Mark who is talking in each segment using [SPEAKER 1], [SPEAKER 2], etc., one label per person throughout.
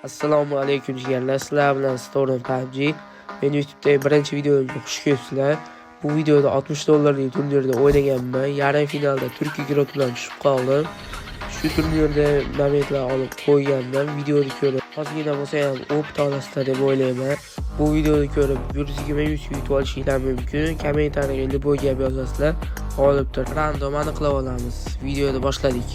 [SPEAKER 1] Assalomu alaykum jigarlar. Sizlar bilan Storm PUBG. Men YouTube'da birinchi videomga xush kelibsizlar. Bu videoda $60 turnirda o'ynaganman. Yarim finalda Turkiya guruhi bilan tushib qoldim. Shu turnirda momentlar olib qo'yganman. Videoni ko'rib, ozgina bo'lsa ham opit olasizlar deb o'ylayman. Bu videoni ko'rib 120 yutib olishinglar mumkin. Kommentariyaga libo gap yozasizlar. G'olibdir random aniqlab olamiz. Videoni boshladik.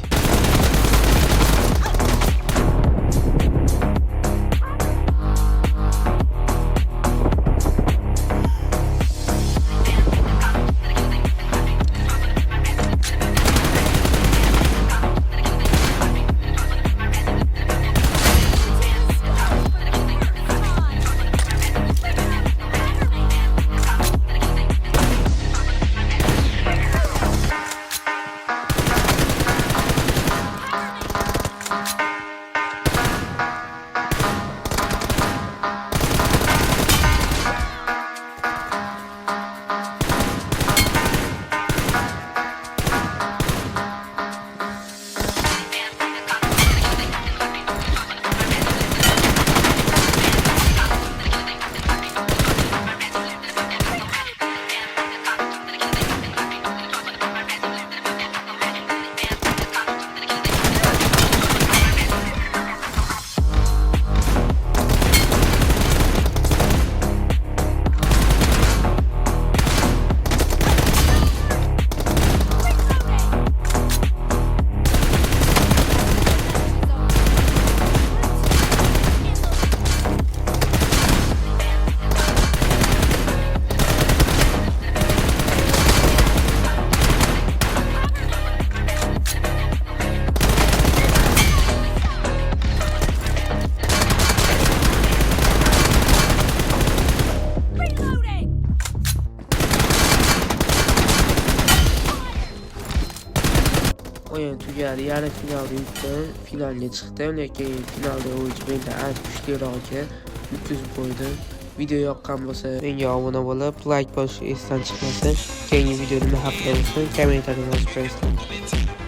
[SPEAKER 1] O'yin tugadi, yarim finalda yutdim, finalga chiqdim, lekin finalda o'yinchi mendan ancha kuchliroq ekan, yutqizib qo'ydim. Video yoqqan bo'lsa menga obuna bo'lib, like bosishni esdan chiqmasin. Keyingi video nima haqida bo'lsa kommentariyga yozib qo'yasizlar.